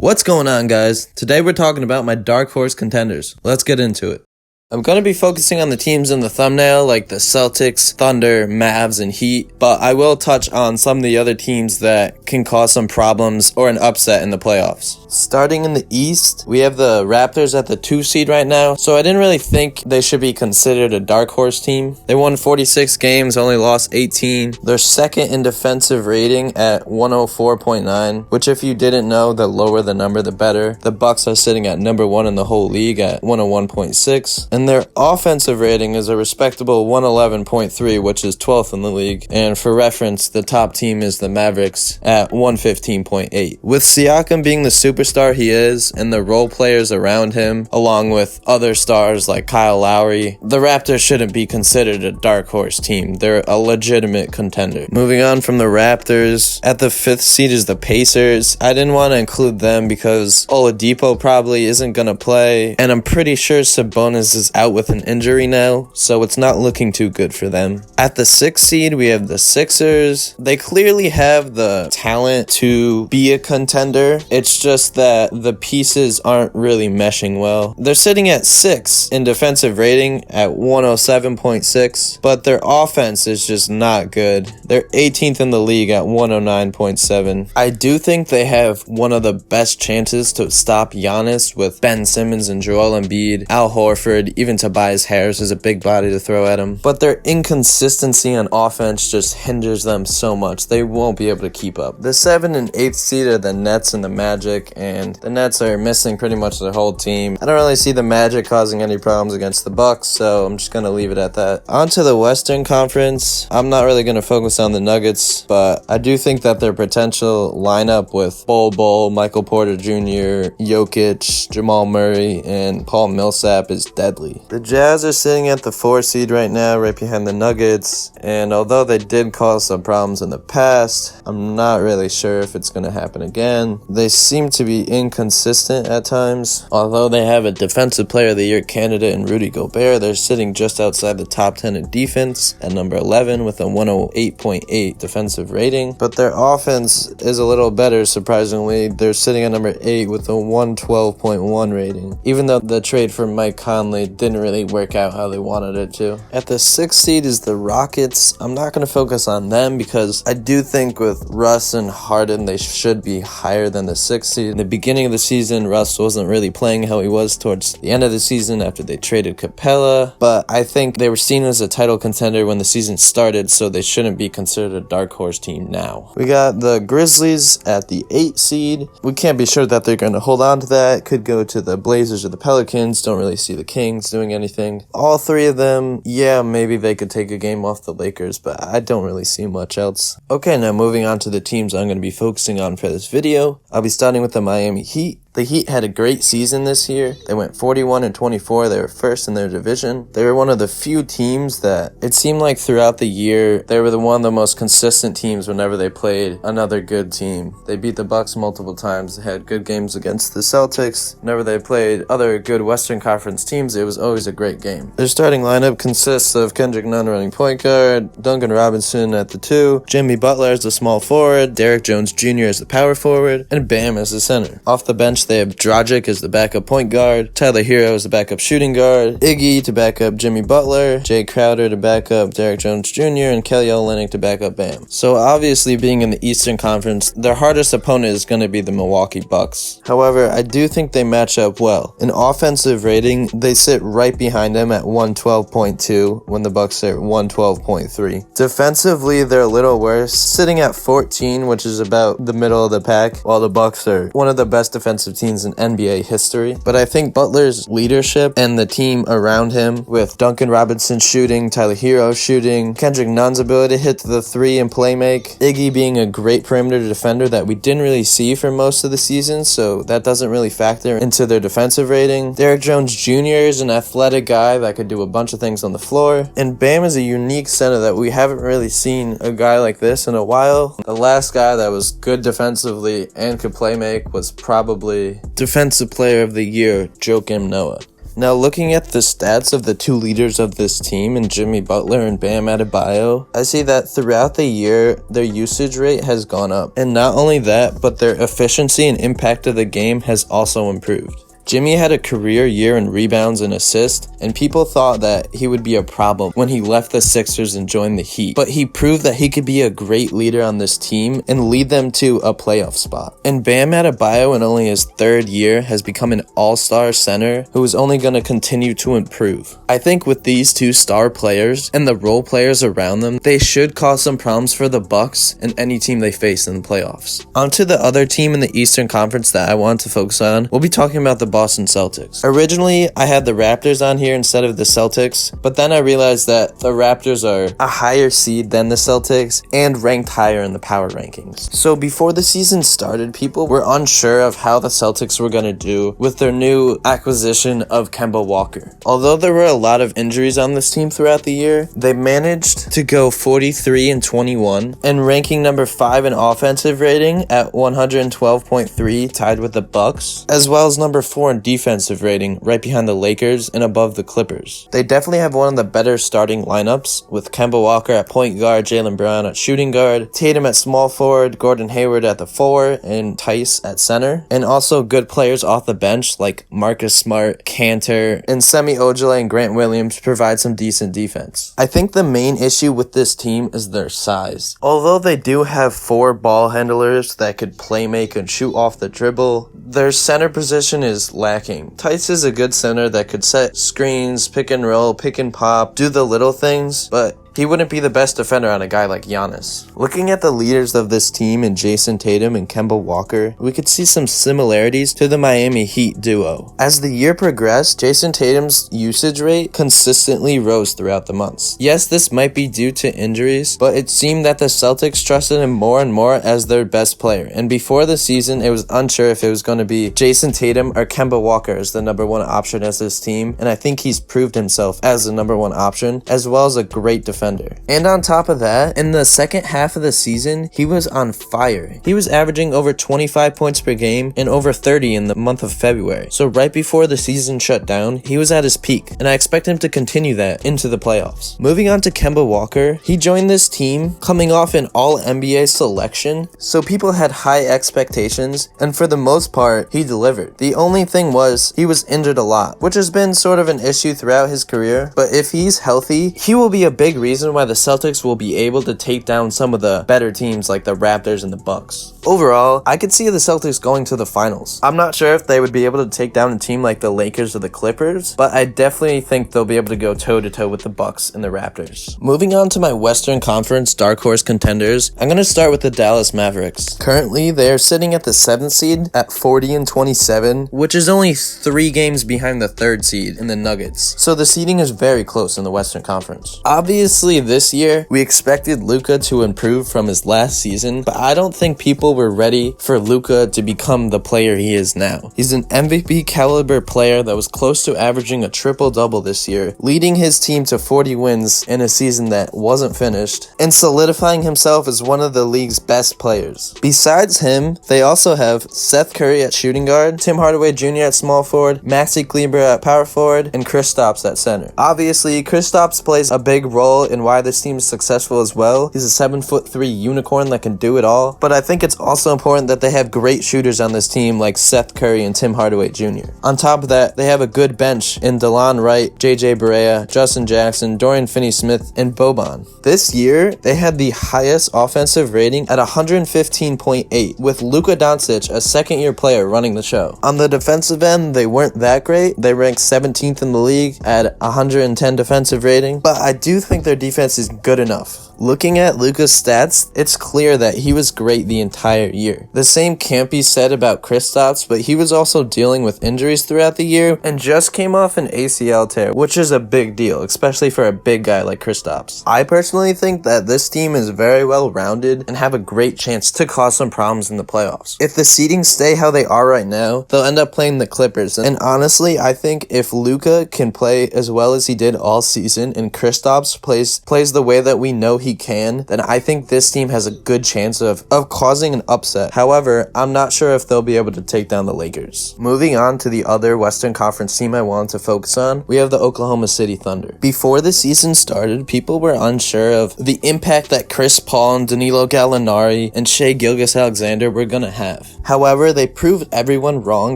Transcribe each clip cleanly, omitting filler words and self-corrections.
What's going on, guys? Today we're talking about my dark horse contenders. Let's get into it. I'm going to be focusing on the teams in the thumbnail like the Celtics, Thunder, Mavs, and Heat, but I will touch on some of the other teams that can cause some problems or an upset in the playoffs. Starting in the East, we have the Raptors at the 2 seed right now, so I didn't really think they should be considered a dark horse team. They won 46 games, only lost 18. They're second in defensive rating at 104.9, which if you didn't know, the lower the number, the better. The Bucks are sitting at number 1 in the whole league at 101.6. And their offensive rating is a respectable 111.3, which is 12th in the league. And for reference, the top team is the Mavericks at 115.8. With Siakam being the superstar he is, and the role players around him, along with other stars like Kyle Lowry, the Raptors shouldn't be considered a dark horse team. They're a legitimate contender. Moving on from the Raptors, at the 5th seed is the Pacers. I didn't want to include them because Oladipo probably isn't going to play, and I'm pretty sure Sabonis is out with an injury now, so it's not looking too good for them. At the 6th seed, we have the Sixers. They clearly have the talent to be a contender. It's just that the pieces aren't really meshing well. They're sitting at 6 in defensive rating at 107.6, but their offense is just not good. They're 18th in the league at 109.7. I do think they have one of the best chances to stop Giannis with Ben Simmons and Joel Embiid, Al Horford, even Tobias Harris is a big body to throw at him. But their inconsistency on offense just hinders them so much. They won't be able to keep up. The 7th and 8th seed are the Nets and the Magic, and the Nets are missing pretty much their whole team. I don't really see the Magic causing any problems against the Bucks, so I'm just going to leave it at that. On to the Western Conference. I'm not really going to focus on the Nuggets, but I do think that their potential lineup with Bol, Michael Porter Jr., Jokic, Jamal Murray, and Paul Millsap is deadly. The Jazz are sitting at the 4 seed right now, right behind the Nuggets, and although they did cause some problems in the past, I'm not really sure if it's going to happen again. They seem to be inconsistent at times. Although they have a Defensive Player of the Year candidate in Rudy Gobert, they're sitting just outside the top 10 in defense at number 11 with a 108.8 defensive rating, but their offense is a little better, surprisingly. They're sitting at number 8 with a 112.1 rating, even though the trade for Mike Conley didn't really work out how they wanted it to. At the 6th seed is the Rockets. I'm not going to focus on them because I do think with Russ and Harden, they should be higher than the 6th seed. In the beginning of the season, Russ wasn't really playing how he was towards the end of the season after they traded Capella, but I think they were seen as a title contender when the season started, so they shouldn't be considered a dark horse team now. We got the Grizzlies at the 8th seed. We can't be sure that they're going to hold on to that. Could go to the Blazers or the Pelicans. Don't really see the Kings doing anything. All three of them, yeah, maybe they could take a game off the Lakers, but I don't really see much else. Okay, now moving on to the teams I'm going to be focusing on for this video. I'll be starting with the Miami Heat. The Heat had a great season this year. They went 41-24. They were first in their division. They were one of the few teams that it seemed like throughout the year, they were one of the most consistent teams whenever they played another good team. They beat the Bucks multiple times. They had good games against the Celtics. Whenever they played other good Western Conference teams, it was always a great game. Their starting lineup consists of Kendrick Nunn running point guard, Duncan Robinson at the 2, Jimmy Butler as the small forward, Derrick Jones Jr. as the power forward, and Bam as the center. Off the bench, they have Dragic as the backup point guard, Tyler Hero as the backup shooting guard, Iggy to back up Jimmy Butler, Jay Crowder to back up Derrick Jones Jr., and Kelly Olynyk to back up Bam. So obviously, being in the Eastern Conference, their hardest opponent is going to be the Milwaukee Bucks. However, I do think they match up well. In offensive rating, they sit right behind them at 112.2 when the Bucks are at 112.3. Defensively, they're a little worse, sitting at 14, which is about the middle of the pack, while the Bucks are one of the best defensive teams in NBA history. But I think Butler's leadership and the team around him, with Duncan Robinson shooting, Tyler Hero shooting, Kendrick Nunn's ability to hit the 3 and play make, Iggy being a great perimeter defender that we didn't really see for most of the season, so that doesn't really factor into their defensive rating. Derrick Jones Jr. is an athletic guy that could do a bunch of things on the floor, and Bam is a unique center that we haven't really seen a guy like this in a while. The last guy that was good defensively and could play make was probably Defensive Player of the Year Joakim Noah. Now looking at the stats of the two leaders of this team in Jimmy Butler and Bam Adebayo, I see that throughout the year, their usage rate has gone up. And not only that, but their efficiency and impact of the game has also improved. Jimmy had a career year in rebounds and assists, and people thought that he would be a problem when he left the Sixers and joined the Heat. But he proved that he could be a great leader on this team and lead them to a playoff spot. And Bam Adebayo, in only his third year, has become an all-star center who is only going to continue to improve. I think with these two star players and the role players around them, they should cause some problems for the Bucks and any team they face in the playoffs. On to the other team in the Eastern Conference that I want to focus on. We'll be talking about the Boston Celtics. Originally, I had the Raptors on here instead of the Celtics, but then I realized that the Raptors are a higher seed than the Celtics and ranked higher in the power rankings. So before the season started, people were unsure of how the Celtics were going to do with their new acquisition of Kemba Walker. Although there were a lot of injuries on this team throughout the year, they managed to go 43-21 and ranking number 5 in offensive rating at 112.3, tied with the Bucks, as well as number 4 in defensive rating, right behind the Lakers and above the Clippers. They definitely have one of the better starting lineups, with Kemba Walker at point guard, Jaylen Brown at shooting guard, Tatum at small forward, Gordon Hayward at the 4, and Tice at center. And also good players off the bench like Marcus Smart, Cantor, and Semi Ojeleye and Grant Williams provide some decent defense. I think the main issue with this team is their size. Although they do have 4 ball handlers that could play make and shoot off the dribble, their center position is lacking. Tice is a good center that could set screens, pick and roll, pick and pop, do the little things, but he wouldn't be the best defender on a guy like Giannis. Looking at the leaders of this team in Jason Tatum and Kemba Walker, we could see some similarities to the Miami Heat duo. As the year progressed, Jason Tatum's usage rate consistently rose throughout the months. Yes, this might be due to injuries, but it seemed that the Celtics trusted him more and more as their best player. And before the season, it was unsure if it was going to be Jason Tatum or Kemba Walker as the number 1 option as this team, and I think he's proved himself as the number 1 option, as well as a great defender. And on top of that, in the second half of the season, he was on fire. He was averaging over 25 points per game and over 30 in the month of February. So right before the season shut down, he was at his peak, and I expect him to continue that into the playoffs. Moving on to Kemba Walker, he joined this team coming off an All-NBA selection, so people had high expectations, and for the most part, he delivered. The only thing was, he was injured a lot, which has been sort of an issue throughout his career, but if he's healthy, he will be a big reason why the Celtics will be able to take down some of the better teams like the Raptors and the Bucks. Overall, I could see the Celtics going to the finals. I'm not sure if they would be able to take down a team like the Lakers or the Clippers, but I definitely think they'll be able to go toe-to-toe with the Bucks and the Raptors. Moving on to my Western Conference dark horse contenders, I'm going to start with the Dallas Mavericks. Currently, they are sitting at the 7th seed at 40-27, which is only 3 games behind the 3rd seed in the Nuggets. So the seeding is very close in the Western Conference. Obviously, this year, we expected Luka to improve from his last season, but I don't think people were ready for Luka to become the player he is now. He's an MVP caliber player that was close to averaging a triple-double this year, leading his team to 40 wins in a season that wasn't finished, and solidifying himself as one of the league's best players. Besides him, they also have Seth Curry at shooting guard, Tim Hardaway Jr. at small forward, Maxi Kleber at power forward, and Kristaps at center. Obviously, Kristaps plays a big role in why this team is successful as well. He's a 7'3" unicorn that can do it all, but I think it's also important that they have great shooters on this team like Seth Curry and Tim Hardaway Jr. On top of that, they have a good bench in DeLon Wright, JJ Barea, Justin Jackson, Dorian Finney-Smith, and Boban. This year, they had the highest offensive rating at 115.8, with Luka Doncic, a second-year player, running the show. On the defensive end, they weren't that great. They ranked 17th in the league at 110 defensive rating, but I do think their defense is good enough. Looking at Luka's stats, it's clear that he was great the entire year. The same can't be said about Kristaps, but he was also dealing with injuries throughout the year and just came off an ACL tear, which is a big deal, especially for a big guy like Kristaps. I personally think that this team is very well rounded and have a great chance to cause some problems in the playoffs. If the seedings stay how they are right now, they'll end up playing the Clippers, and honestly, I think if Luka can play as well as he did all season and Kristaps plays the way that we know he he can, then I think this team has a good chance of causing an upset. However, I'm not sure if they'll be able to take down the Lakers. Moving on to the other Western Conference team I wanted to focus on, we have the Oklahoma City Thunder. Before the season started, people were unsure of the impact that Chris Paul and Danilo Gallinari and Shai Gilgeous-Alexander were gonna have. However, they proved everyone wrong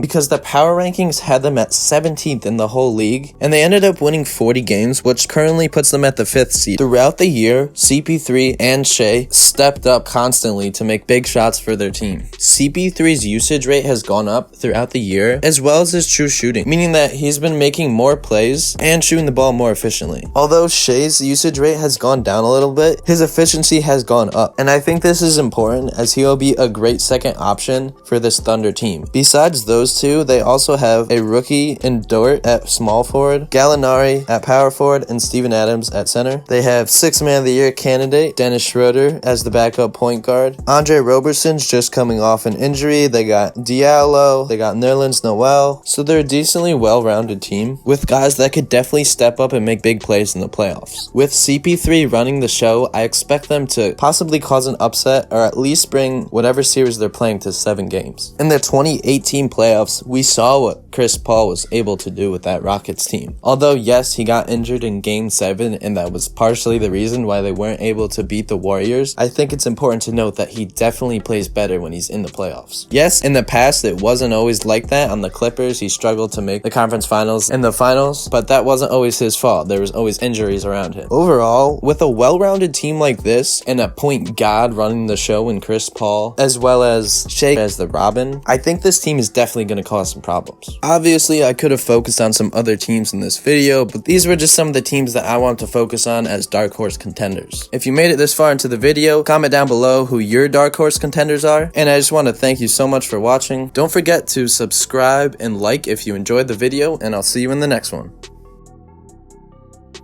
because the power rankings had them at 17th in the whole league, and they ended up winning 40 games, which currently puts them at the 5th seed. Throughout the year, CP3 and Shai stepped up constantly to make big shots for their team. CP3's usage rate has gone up throughout the year, as well as his true shooting, meaning that he's been making more plays and shooting the ball more efficiently. Although Shai's usage rate has gone down a little bit, his efficiency has gone up, and I think this is important as he'll be a great second option for this Thunder team. Besides those two, they also have a rookie in Dort at small forward, Gallinari at power forward, and Steven Adams at center. They have 6th Man of the Year candidate Dennis Schroeder as the backup point guard. Andre Roberson's just coming off an injury. They got Diallo, they got Nerlens Noel, so they're a decently well-rounded team with guys that could definitely step up and make big plays in the playoffs. With CP3 running the show, I expect them to possibly cause an upset or at least bring whatever series they're playing to 7 games. In the 2018 playoffs, we saw what Chris Paul was able to do with that Rockets team. Although yes, he got injured in Game 7 and that was partially the reason why they weren't able to beat the Warriors, I think it's important to note that he definitely plays better when he's in the playoffs. Yes, in the past it wasn't always like that. On the Clippers, he struggled to make the conference finals and the finals, but that wasn't always his fault. There was always injuries around him. Overall, with a well-rounded team like this and a point guard running the show in Chris Paul, as well as Shai as the Robin, I think this team is definitely going to cause some problems. Obviously, I could have focused on some other teams in this video, but these were just some of the teams that I want to focus on as dark horse contenders. If you made it this far into the video, comment down below who your dark horse contenders are, and I just want to thank you so much for watching. Don't forget to subscribe and like if you enjoyed the video, and I'll see you in the next one.